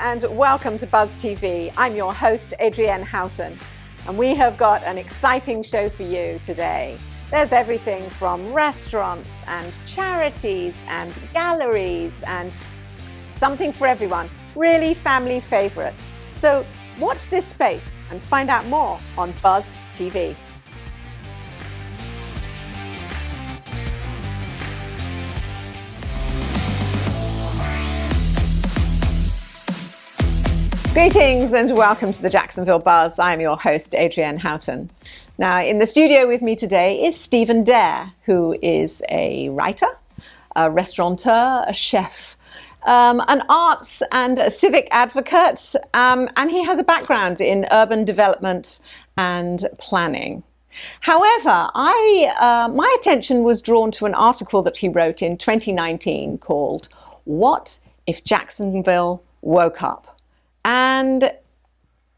and welcome to Buzz TV. I'm your host, Adrienne Houghton, and we have got an exciting show for you today. There's everything from restaurants and charities and galleries and something for everyone, really family favorites. So watch this space and find out more on Buzz TV. Greetings and welcome to the Jacksonville Bars. I'm your host, Adrienne Houghton. Now, in the studio with me today is Stephen Dare, who is a writer, a restaurateur, a chef, an arts and a civic advocate, and he has a background in urban development and planning. However, my attention was drawn to an article that he wrote in 2019 called "What If Jacksonville Woke Up?" And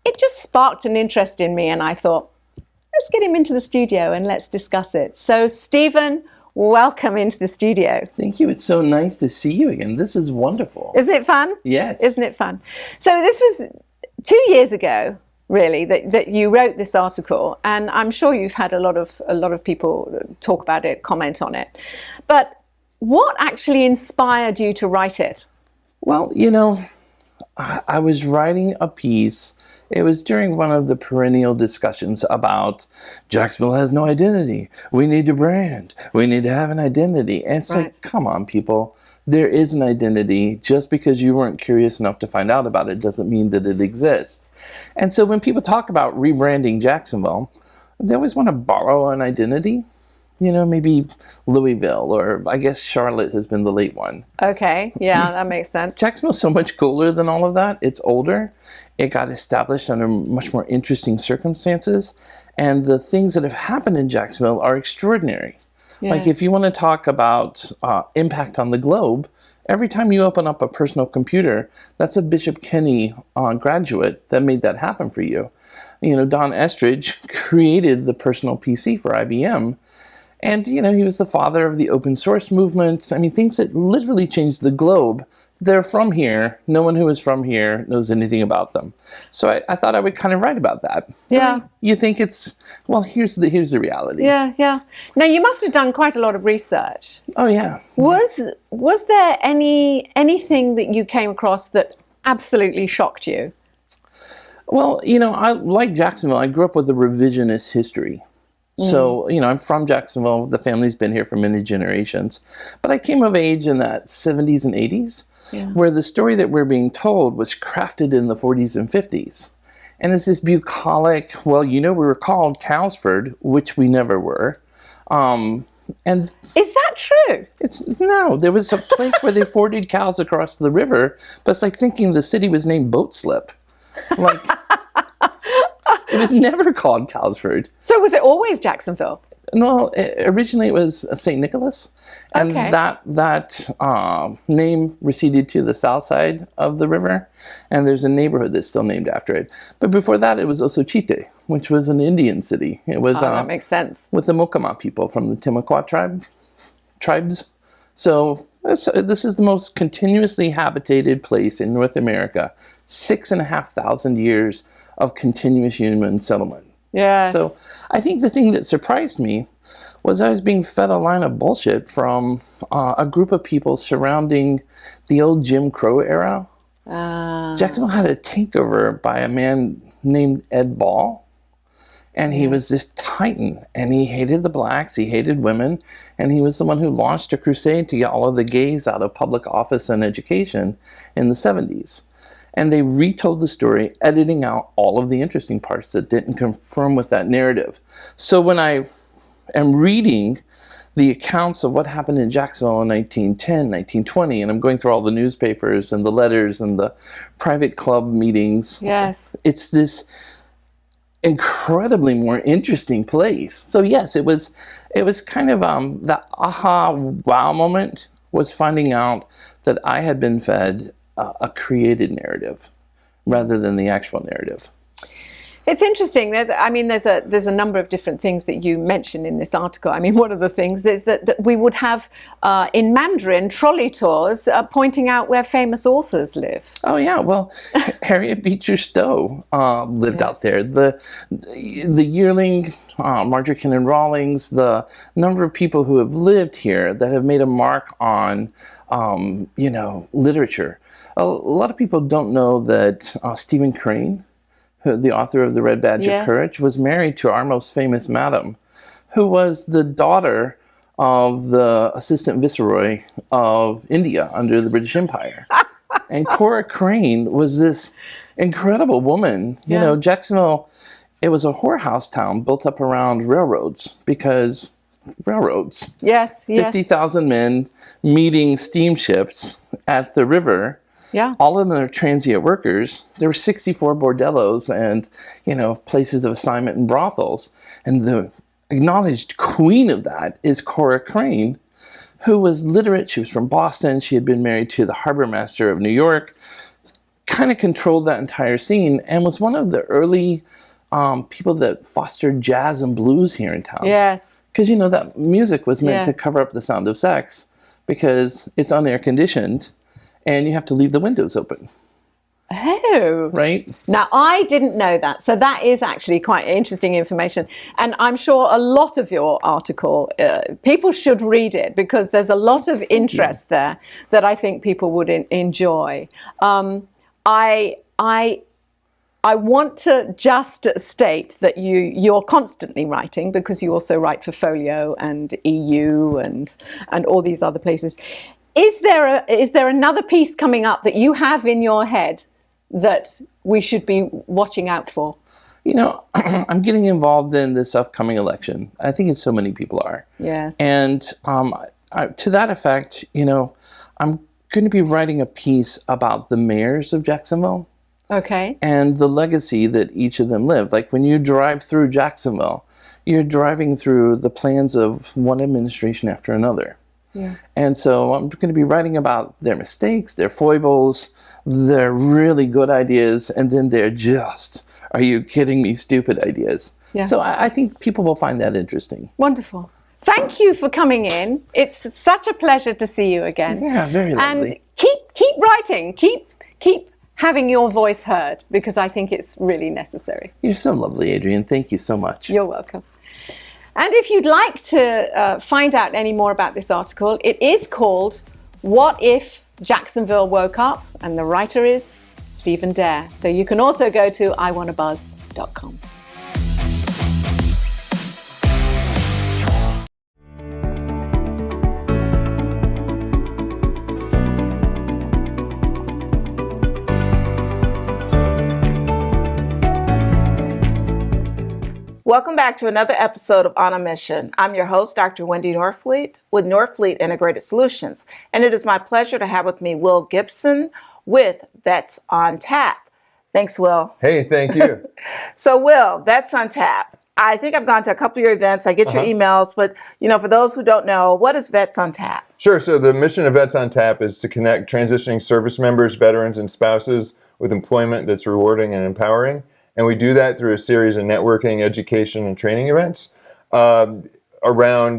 it just sparked an interest in me, and I thought, let's get him into the studio and let's discuss it. So, Stephen, welcome into the studio. Thank you. It's so nice to see you again. This is wonderful. Isn't it fun? Yes. Isn't it fun? So this was 2 years ago, really, that you wrote this article, and I'm sure you've had a lot of people talk about it, comment on it. But what actually inspired you to write it? Well, I was writing a piece. It was during one of the perennial discussions about Jacksonville has no identity. We need to brand. We need to have an identity. And it's like, come on, people. There is an identity. Just because you weren't curious enough to find out about it doesn't mean that it exists. And so when people talk about rebranding Jacksonville, they always want to borrow an identity. Maybe Louisville, or I guess Charlotte has been the late one. Okay, yeah, that makes sense. Jacksonville's so much cooler than all of that. It's older. It got established under much more interesting circumstances. And the things that have happened in Jacksonville are extraordinary. Yeah. Like if you want to talk about impact on the globe, every time you open up a personal computer, that's a Bishop Kenny graduate that made that happen for you. Don Estridge created the personal PC for IBM. And, he was the father of the open source movement. I mean, things that literally changed the globe. They're from here. No one who is from here knows anything about them. So I thought I would kind of write about that. Yeah. You think here's the reality. Yeah, yeah. Now, you must have done quite a lot of research. Oh, yeah. Was there anything that you came across that absolutely shocked you? Well, I like Jacksonville. I grew up with a revisionist history. So, I'm from Jacksonville. The family's been here for many generations. But I came of age in that 70s and 80s, where the story that we're being told was crafted in the 40s and 50s. And it's this bucolic, we were called Calsford, which we never were. And is that true? No, there was a place where they forded cows across the river, but it's like thinking the city was named Boat Slip. Like... It was never called Calsford. So was it always Jacksonville? No, originally it was St. Nicholas, and that name receded to the south side of the river, and there's a neighborhood that's still named after it. But before that, it was Osochite, which was an Indian city. It was that makes sense. With the Mocama people from the Timucua tribes. So this is the most continuously habitated place in North America. 6,500 years of continuous human settlement. Yes. So I think the thing that surprised me was I was being fed a line of bullshit from a group of people surrounding the old Jim Crow era. Jacksonville had a takeover by a man named Ed Ball. And he was this titan, and he hated the blacks, he hated women, and he was the one who launched a crusade to get all of the gays out of public office and education in the 70s. And they retold the story, editing out all of the interesting parts that didn't confirm with that narrative. So when I am reading the accounts of what happened in Jacksonville in 1910, 1920, and I'm going through all the newspapers and the letters and the private club meetings, it's this incredibly more interesting place. So yes, it was kind of the aha wow moment was finding out that I had been fed a created narrative rather than the actual narrative. It's interesting. There's a number of different things that you mention in this article. I mean, one of the things is that we would have in Mandarin trolley tours pointing out where famous authors live. Oh yeah, well, Harriet Beecher Stowe lived out there. The yearling, Marjorie Kinnan Rawlings, the number of people who have lived here that have made a mark on literature. A lot of people don't know that Stephen Crane, the author of The Red Badge of Courage, was married to our most famous madam, who was the daughter of the assistant viceroy of India under the British Empire. And Cora Crane was this incredible woman. You know, Jacksonville, it was a whorehouse town built up around railroads because railroads. Yes. 50,000 men meeting steamships at the river. Yeah. All of them are transient workers. There were 64 bordellos and, places of assignment and brothels. And the acknowledged queen of that is Cora Crane, who was literate. She was from Boston. She had been married to the harbor master of New York, kind of controlled that entire scene, and was one of the early people that fostered jazz and blues here in town. Yes. Because, that music was meant to cover up the sound of sex because it's unair conditioned. And you have to leave the windows open. Oh. Right? Now, I didn't know that. So that is actually quite interesting information. And I'm sure a lot of your article, people should read it because there's a lot of interest there that I think people would enjoy. I want to just state that you're constantly writing because you also write for Folio and EU and all these other places. Is there another piece coming up that you have in your head that we should be watching out for? I'm getting involved in this upcoming election. I think so many people are. Yes. And to that effect, I'm going to be writing a piece about the mayors of Jacksonville. Okay. And the legacy that each of them lived. Like when you drive through Jacksonville, you're driving through the plans of one administration after another. Yeah. And so I'm going to be writing about their mistakes, their foibles, their really good ideas, and then their just, are you kidding me, stupid ideas. Yeah. So I think people will find that interesting. Wonderful. Thank you for coming in. It's such a pleasure to see you again. Yeah, very lovely. And keep writing. Keep having your voice heard because I think it's really necessary. You're so lovely, Adrienne. Thank you so much. You're welcome. And if you'd like to find out any more about this article, it is called What If Jacksonville Woke Up? And the writer is Stephen Dare. So you can also go to iwannabuzz.com. Welcome back to another episode of On a Mission. I'm your host, Dr. Wendy Norfleet with Norfleet Integrated Solutions. And it is my pleasure to have with me Will Gibson with Vets on Tap. Thanks, Will. Hey, thank you. So, Will, Vets on Tap. I think I've gone to a couple of your events. I get your emails, but for those who don't know, what is Vets on Tap? Sure. So the mission of Vets on Tap is to connect transitioning service members, veterans, and spouses with employment that's rewarding and empowering. And we do that through a series of networking, education, and training events around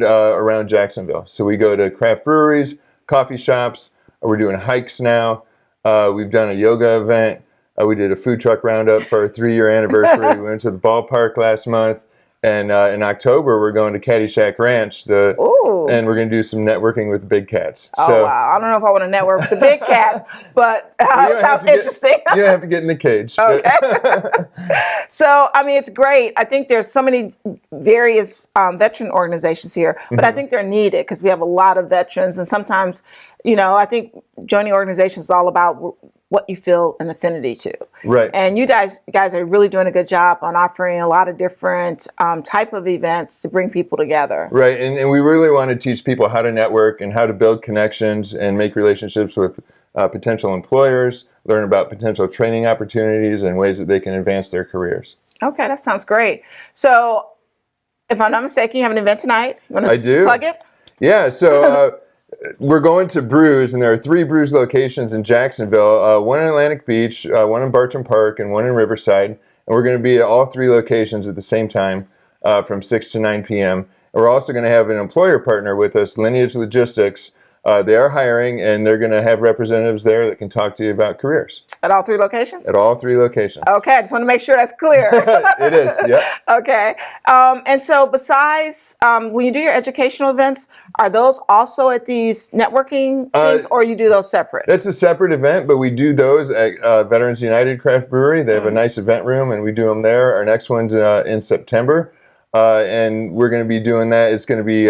Jacksonville. So we go to craft breweries, coffee shops. We're doing hikes now. We've done a yoga event. We did a food truck roundup for our 3-year anniversary. We went to the ballpark last month. And in October, we're going to Caddyshack Ranch, and we're going to do some networking with the big cats. Oh, wow. I don't know if I want to network with the big cats, but it sounds interesting. You don't have to get in the cage. Okay. So, it's great. I think there's so many various veteran organizations here, but I think they're needed because we have a lot of veterans. And sometimes, I think joining organizations is all about what you feel an affinity to. Right. And you guys are really doing a good job on offering a lot of different type of events to bring people together. Right. And we really want to teach people how to network and how to build connections and make relationships with potential employers, learn about potential training opportunities and ways that they can advance their careers. Okay, that sounds great. So if I'm not mistaken, you have an event tonight. You want to plug it? Yeah. So we're going to Brews, and there are 3 Brews locations in Jacksonville, one in Atlantic Beach, one in Bartram Park, and one in Riverside. And And we're going to be at all 3 locations at the same time from 6 to 9 p.m. And we're also going to have an employer partner with us, Lineage Logistics. They are hiring, and they're going to have representatives there that can talk to you about careers. At all 3 locations? At all 3 locations. Okay, I just want to make sure that's clear. It is, yeah. Okay. And so besides, when you do your educational events, are those also at these networking things, or you do those separate? That's a separate event, but we do those at Veterans United Craft Brewery. They have a nice event room, and we do them there. Our next one's in September, and we're going to be doing that. It's going to be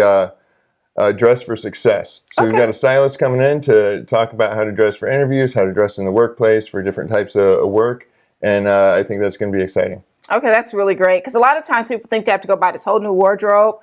dress for success. So we've got a stylist coming in to talk about how to dress for interviews, how to dress in the workplace for different types of work. And I think that's going to be exciting. Okay, that's really great. Because a lot of times people think they have to go buy this whole new wardrobe.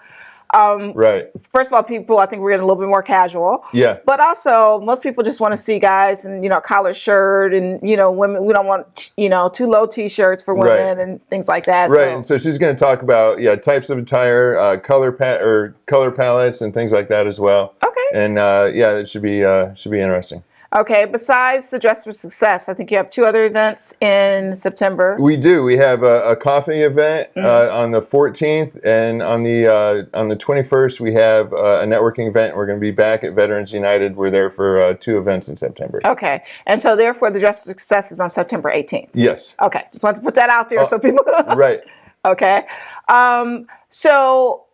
Right. First of all, people, I think we're getting a little bit more casual. Yeah. But also, most people just want to see guys in, a collared shirt, and, women, we don't want, too low T-shirts for women and things like that. Right. And so she's going to talk about, types of attire, color palettes and things like that as well. Okay. And it should be interesting. Okay, besides the Dress for Success, I think you have 2 other events in September. We do. We have a coffee event on the 14th, and on the 21st we have a networking event. We're going to be back at Veterans United. We're there for 2 events in September. Okay, and so therefore the Dress for Success is on September 18th. Yes. Okay, just want to put that out there so people. Right. Okay, so.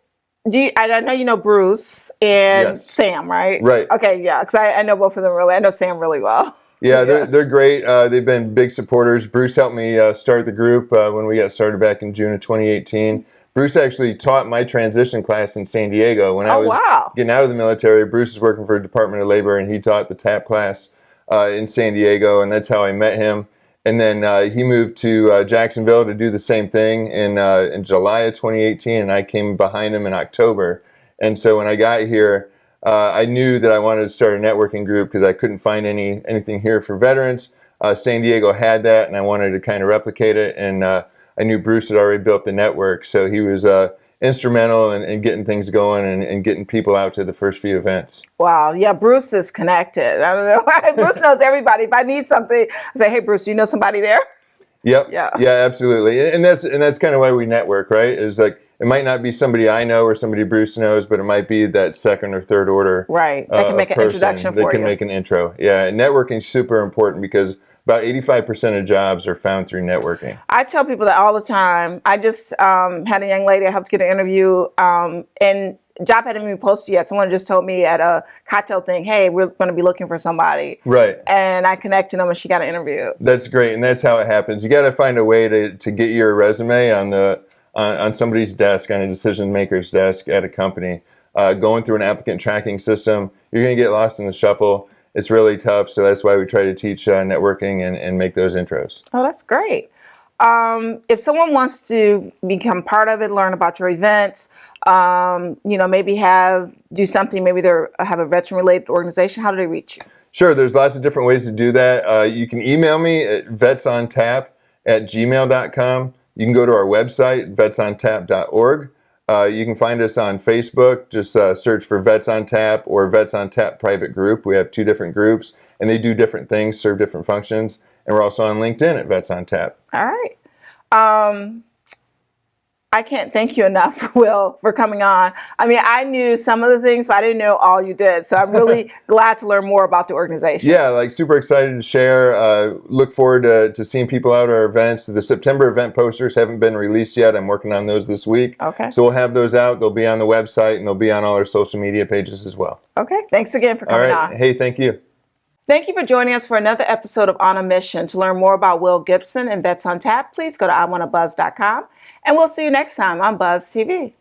I know you know Bruce and Sam, right? Right. Okay, yeah, because I know both of them really. I know Sam really well. Yeah, they're great. They've been big supporters. Bruce helped me start the group when we got started back in June of 2018. Bruce actually taught my transition class in San Diego when I was getting out of the military. Bruce is working for the Department of Labor, and he taught the TAP class in San Diego, and that's how I met him. And then he moved to Jacksonville to do the same thing in July of 2018, and I came behind him in October. And so when I got here, I knew that I wanted to start a networking group because I couldn't find anything here for veterans. San Diego had that, and I wanted to kind of replicate it. And I knew Bruce had already built the network, so he was instrumental in getting things going and getting people out to the first few events. Wow. Yeah, Bruce is connected. I don't know. Bruce knows everybody. If I need something, I say, hey, Bruce, do you know somebody there? Yep. Yeah, absolutely. And that's kind of why we network, right? Is like, it might not be somebody I know or somebody Bruce knows, but it might be that second or third order. Right. That can make an introduction for you. They can make an intro. Yeah. And networking is super important because about 85% of jobs are found through networking. I tell people that all the time. I just had a young lady I helped get an interview, and job hadn't even posted yet. Someone just told me at a cocktail thing, hey, we're going to be looking for somebody. Right. And I connected them and she got an interview. That's great. And that's how it happens. You got to find a way to get your resume on somebody's desk, on a decision maker's desk at a company. Going through an applicant tracking system, you're going to get lost in the shuffle. It's really tough, so that's why we try to teach networking and make those intros. Oh, that's great. If someone wants to become part of it, learn about your events, maybe do something, maybe they have a veteran-related organization, how do they reach you? Sure, there's lots of different ways to do that. You can email me at vetsontap@gmail.com. You can go to our website, vetsontap.org. You can find us on Facebook. Just search for Vets on Tap or Vets on Tap Private Group. We have 2 different groups, and they do different things, serve different functions. And we're also on LinkedIn at Vets on Tap. All right. I can't thank you enough, Will, for coming on. I mean, I knew some of the things, but I didn't know all you did. So I'm really glad to learn more about the organization. Yeah, super excited to share. Look forward to seeing people out at our events. The September event posters haven't been released yet. I'm working on those this week. Okay. So we'll have those out. They'll be on the website, and they'll be on all our social media pages as well. Okay. Thanks again for coming on. Hey, thank you. Thank you for joining us for another episode of On a Mission. To learn more about Will Gibson and Vets on Tap, please go to iwannabuzz.com. And we'll see you next time on Buzz TV.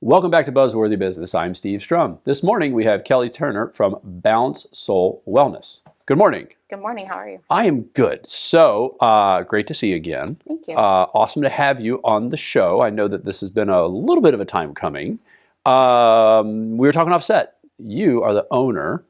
Welcome back to Buzzworthy Business. I'm Steve Strum. This morning we have Kelly Turner from Balance Soul Wellness. Good morning. Good morning. How are you? I am good. So, great to see you again. Thank you. Awesome to have you on the show. I know that this has been a little bit of a time coming. We were talking off set. You are the owner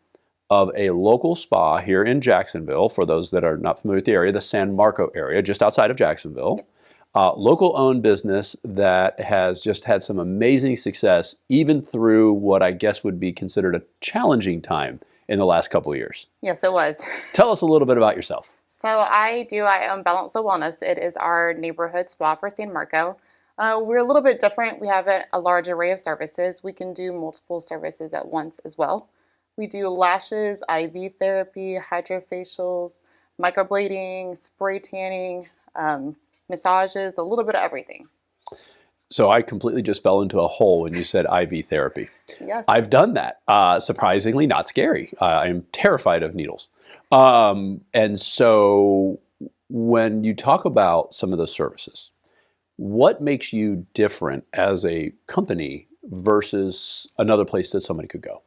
of a local spa here in Jacksonville. For those that are not familiar with the area, the San Marco area, just outside of Jacksonville. Yes. local-owned business that has just had some amazing success, even through what I guess would be considered a challenging time in the last couple of years. Yes, it was. Tell us a little bit about yourself. So I own Balance Soul Wellness. It is our neighborhood spa for San Marco. We're a little bit different. We have a large array of services. We can do multiple services at once as well. We do lashes, IV therapy, hydrofacials, microblading, spray tanning, massages, a little bit of everything. So I completely just fell into a hole when you said IV therapy. Yes. I've done that. Surprisingly, not scary. I'm terrified of needles. And so when you talk about some of those services, what makes you different as a company versus another place that somebody could go?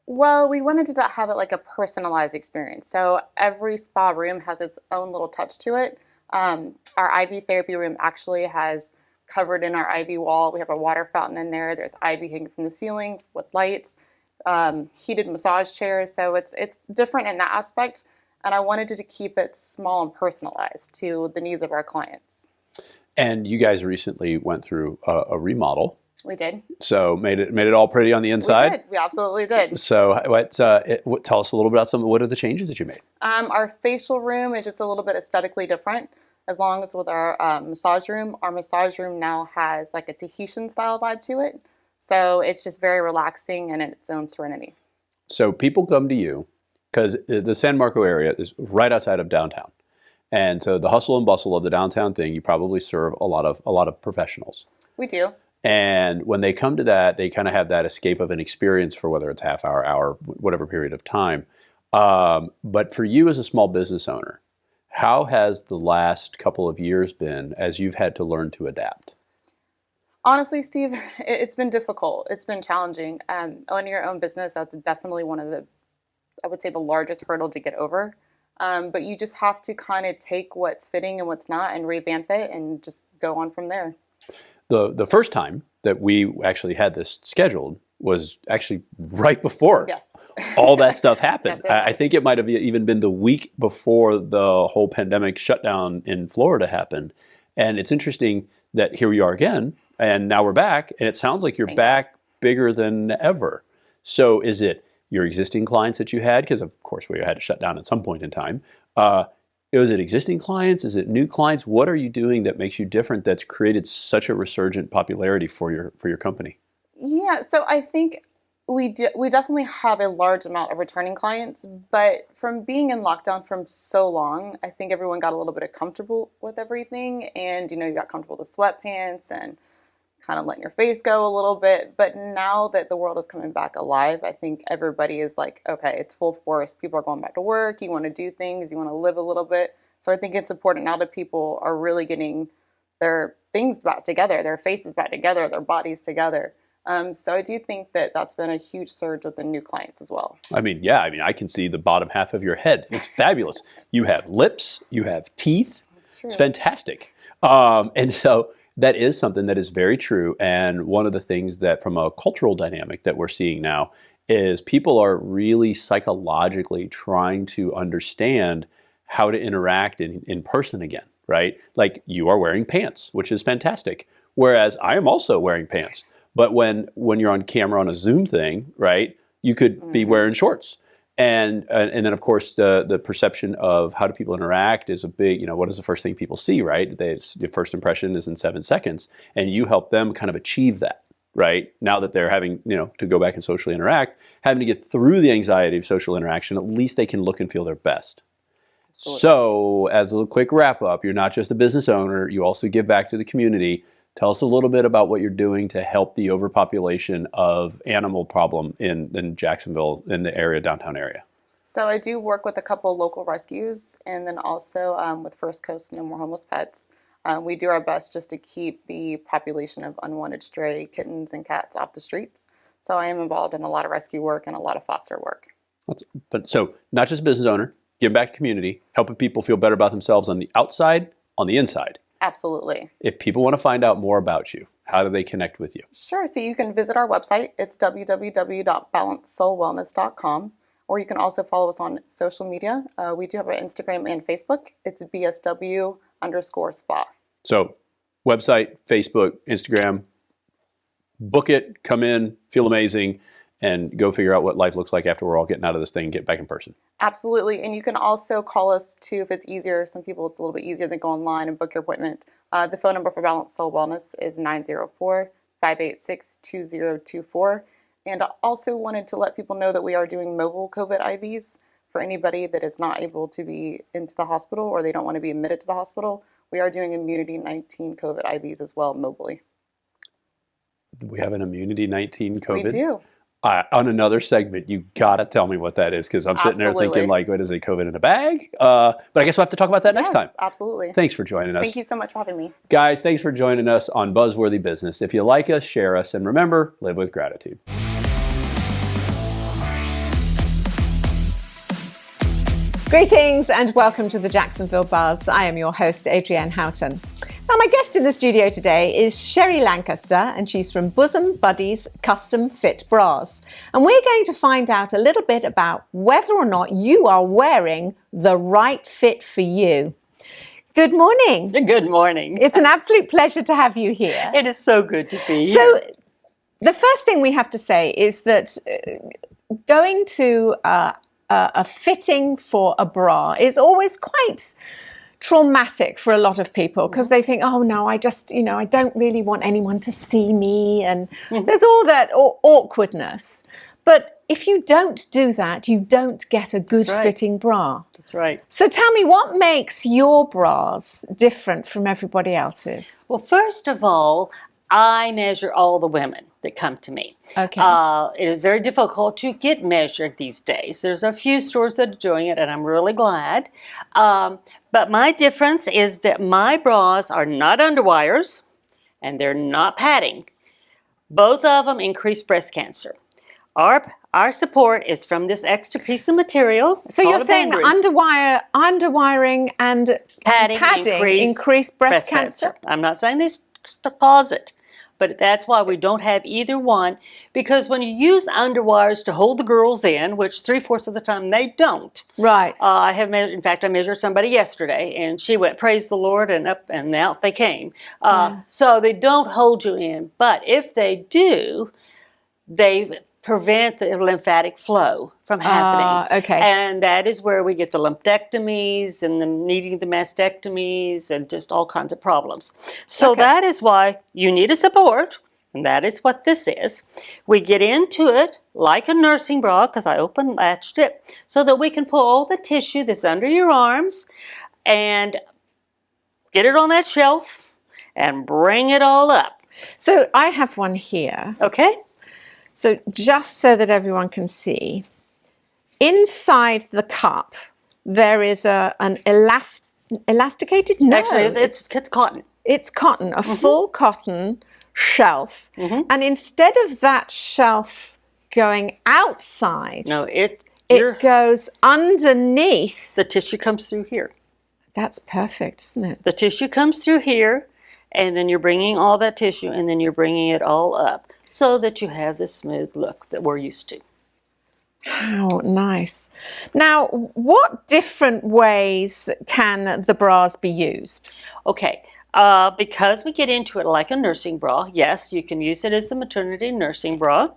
Well, we wanted to have it like a personalized experience. So every spa room has its own little touch to it. Our IV therapy room actually has covered in our IV wall. We have a water fountain in there. There's IV hanging from the ceiling with lights, heated massage chairs. So it's different in that aspect. And I wanted to keep it small and personalized to the needs of our clients. And you guys recently went through a remodel. We did. So made it all pretty on the inside. We did. We absolutely did. So tell us a little bit about what are the changes that you made? Our facial room is just a little bit aesthetically different. As long as with our massage room now has like a Tahitian style vibe to it. So it's just very relaxing and in its own serenity. So people come to you because the San Marco area is right outside of downtown. And so the hustle and bustle of the downtown thing, you probably serve a lot of professionals. We do. And when they come to that, they kind of have that escape of an experience for whether it's half hour, whatever period of time. But for you as a small business owner, how has the last couple of years been as you've had to learn to adapt? Honestly, Steve, it's been difficult. It's been challenging. Owning your own business, that's definitely one of I would say the largest hurdle to get over. But you just have to kind of take what's fitting and what's not and revamp it and just go on from there. The first time that we actually had this scheduled was actually right before all that stuff happened. Yes, I think it might have even been the week before the whole pandemic shutdown in Florida happened. And it's interesting that here we are again, and now we're back, and it sounds like you're back bigger than ever. So is it your existing clients that you had? Because of course we had to shut down at some point in time. Is it existing clients? Is it new clients? What are you doing that makes you different that's created such a resurgent popularity for your company? Yeah, so I think we definitely have a large amount of returning clients, but from being in lockdown for so long, I think everyone got a little bit comfortable with everything, and you got comfortable with the sweatpants and kind of letting your face go a little bit. But now that the world is coming back alive, I think everybody is like, okay, it's full force. People are going back to work. You want to do things. You want to live a little bit. So I think it's important now that people are really getting their things back together, their faces back together, their bodies together. So I do think that that's been a huge surge with the new clients as well. I mean, I can see the bottom half of your head. It's fabulous. You have lips, you have teeth. That's true. It's fantastic. And so that is something that is very true. And one of the things that from a cultural dynamic that we're seeing now is people are really psychologically trying to understand how to interact in person again, right? Like you are wearing pants, which is fantastic. Whereas I am also wearing pants. But when you're on camera on a Zoom thing, right, you could be wearing shorts. And then, of course, the perception of how do people interact is a big, what is the first thing people see, right? The first impression is in 7 seconds. And you help them kind of achieve that, right? Now that they're having, to go back and socially interact, having to get through the anxiety of social interaction, at least they can look and feel their best. Absolutely. So as a quick wrap up, you're not just a business owner, you also give back to the community. Tell us a little bit about what you're doing to help the overpopulation of animal problem in Jacksonville, in the area, downtown area. So I do work with a couple local rescues, and then also with First Coast No More Homeless Pets. We do our best just to keep the population of unwanted stray kittens and cats off the streets. So I am involved in a lot of rescue work and a lot of foster work. But so not just a business owner, give back to community, helping people feel better about themselves on the outside, on the inside. Absolutely. If people want to find out more about you, how do they connect with you? Sure. So you can visit our website. It's www.balancesoulwellness.com. Or you can also follow us on social media. We do have our Instagram and Facebook. It's BSW_spa. So website, Facebook, Instagram. Book it, come in, feel amazing, and go figure out what life looks like after we're all getting out of this thing and get back in person. Absolutely. And you can also call us too if it's easier. Some people it's a little bit easier than go online and book your appointment. The phone number for Balanced Soul Wellness is 904-586-2024. And I also wanted to let people know that we are doing mobile COVID IVs for anybody that is not able to be into the hospital or they don't want to be admitted to the hospital. We are doing Immunity 19 COVID IVs as well mobily. We have an Immunity 19 COVID? We do. On another segment, you got to tell me what that is, because I'm sitting there thinking, like, what is it, COVID in a bag? But I guess we'll have to talk about that next time. Yes, absolutely. Thanks for joining us. Thank you so much for having me. Guys, thanks for joining us on Buzzworthy Business. If you like us, share us, and remember, live with gratitude. Greetings and welcome to the Jacksonville Bars. I am your host, Adrienne Houghton. Now, my guest in the studio today is Sherry Lancaster, and she's from Bosom Buddies Custom Fit Bras. And we're going to find out a little bit about whether or not you are wearing the right fit for you. Good morning. Good morning. It's an absolute pleasure to have you here. It is so good to be here. So, the first thing we have to say is that going to a fitting for a bra is always quite traumatic for a lot of people, because they think, oh no, I just, I don't really want anyone to see me, and there's all that awkwardness. But if you don't do that, you don't get a good fitting bra. That's right. So tell me, what makes your bras different from everybody else's? Well, first of all, I measure all the women that come to me. Okay. It is very difficult to get measured these days. There's a few stores that are doing it, and I'm really glad. But my difference is that my bras are not underwires, and they're not padding. Both of them increase breast cancer. Our support is from this extra piece of material. So you're saying that underwiring and padding increase breast cancer? I'm not saying they cause it, but that's why we don't have either one, because when you use underwires to hold the girls in, which 3/4 of the time they don't. Right. I have measured, in fact, I measured somebody yesterday, and she went, praise the Lord, and up and out they came. So they don't hold you in, but if they do, they prevent the lymphatic flow from happening. Okay. And that is where we get the lumpectomies and the needing the mastectomies and just all kinds of problems. So that is why you need a support, and that is what this is. We get into it like a nursing bra, because I open latched it, so that we can pull all the tissue that's under your arms and get it on that shelf and bring it all up. So I have one here. Okay. So just so that everyone can see, inside the cup there is an elasticated? No, actually it's cotton. It's cotton, a full cotton shelf. And instead of that shelf going outside, no, it goes underneath. The tissue comes through here. That's perfect, isn't it? The tissue comes through here, and then you're bringing all that tissue, and then you're bringing it all up, so that you have the smooth look that we're used to. How nice. Now, what different ways can the bras be used? Okay, because we get into it like a nursing bra, yes, you can use it as a maternity nursing bra.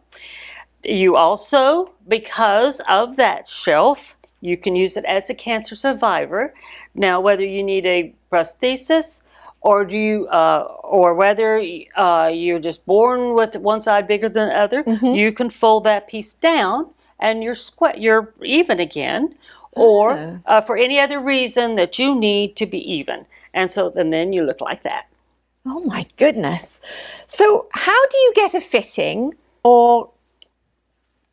You also, because of that shelf, you can use it as a cancer survivor. Now, whether you need a prosthesis, or or whether you're just born with one side bigger than the other, you can fold that piece down and you're even again, or for any other reason that you need to be even, and then you look like that. Oh my goodness! So how do you get a fitting, or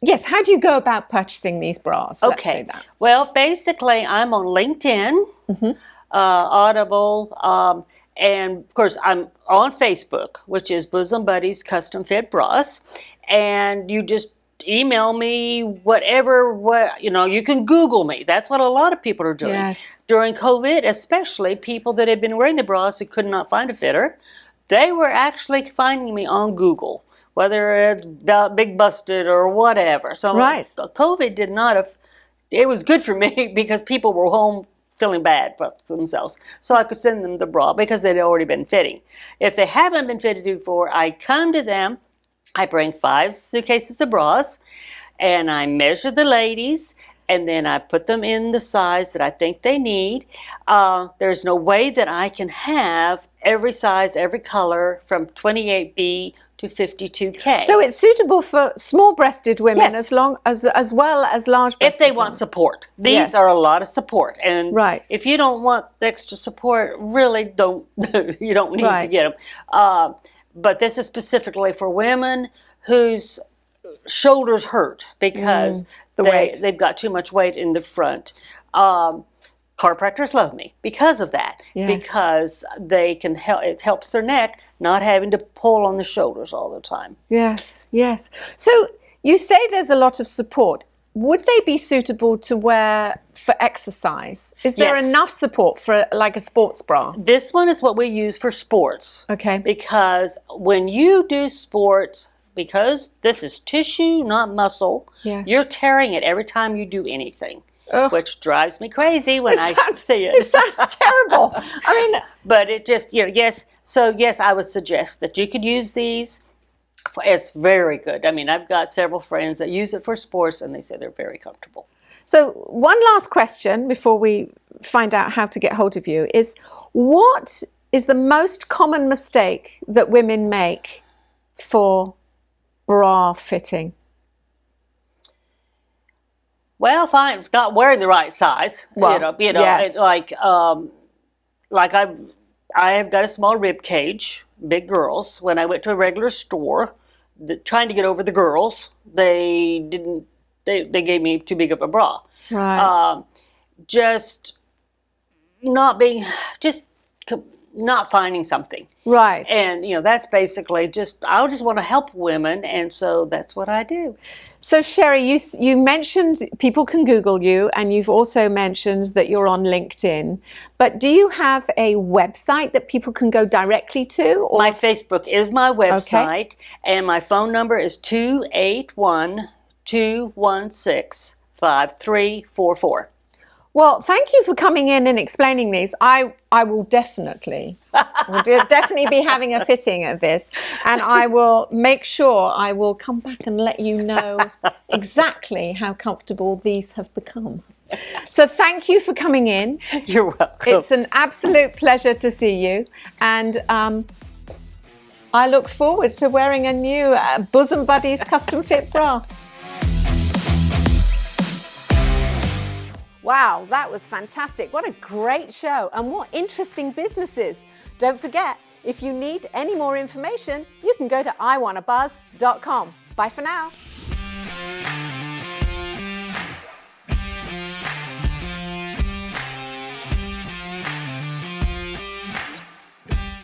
yes, how do you go about purchasing these bras? Okay, let's say that. Well, basically, I'm on LinkedIn, Audible. And of course, I'm on Facebook, which is Bosom Buddies Custom Fit Bras, and you just email me you can Google me. That's what a lot of people are doing. Yes. During COVID, especially people that had been wearing the bras who could not find a fitter, they were actually finding me on Google, whether it's Big Busted or whatever. So right. COVID it was good for me because people were home feeling bad for themselves. So I could send them the bra because they'd already been fitting. If they haven't been fitted before, I come to them, I bring 5 suitcases of bras, and I measure the ladies, and then I put them in the size that I think they need. There's no way that I can have every size, every color from 28B to 52K. So it's suitable for small-breasted women Yes. as well as large-breasted if they want women. support. These Yes. are a lot of support. And Right. if you don't want the extra support, really don't, you don't need to Right. get them. But this is specifically for women whose shoulders hurt because the weight. they've got too much weight in the front. Chiropractors love me because of that, Yeah. because they can help. It helps their neck not having to pull on the shoulders all the time. Yes, yes. So you say there's a lot of support. Would they be suitable to wear for exercise? Is there Yes. enough support for like a sports bra? This one is what we use for sports. Okay. Because when you do sports, because this is tissue, not muscle, Yes. you're tearing it every time you do anything, Ugh. which drives me crazy when I see It it. sounds terrible. I mean, But it just, yes. So, yes, I would suggest that you could use these. It's very good. I mean, I've got several friends that use it for sports, and they say they're very comfortable. so one last question before we find out how to get hold of you is, what is the most common mistake that women make for bra fitting? Well, fine, not wearing the right size. Well, yes. it's like I have got a small rib cage, big girls. When I went to a regular store, trying to get over the girls, they didn't. They gave me too big of a bra. Right. Just not finding something. Right. And that's basically I just want to help women, and so that's what I do. So Sherry, you mentioned people can Google you, and you've also mentioned that you're on LinkedIn. But do you have a website that people can go directly to? Or? My Facebook is my website, and my phone number is 281-216-5344. Well, thank you for coming in and explaining these. I will definitely be having a fitting of this, and I will make sure I will come back and let you know exactly how comfortable these have become. So thank you for coming in. You're welcome. It's an absolute pleasure to see you, and I look forward to wearing a new Bosom Buddies custom fit bra. Wow, that was fantastic. What a great show, and what interesting businesses. Don't forget, if you need any more information, you can go to iwannabuzz.com. Bye for now.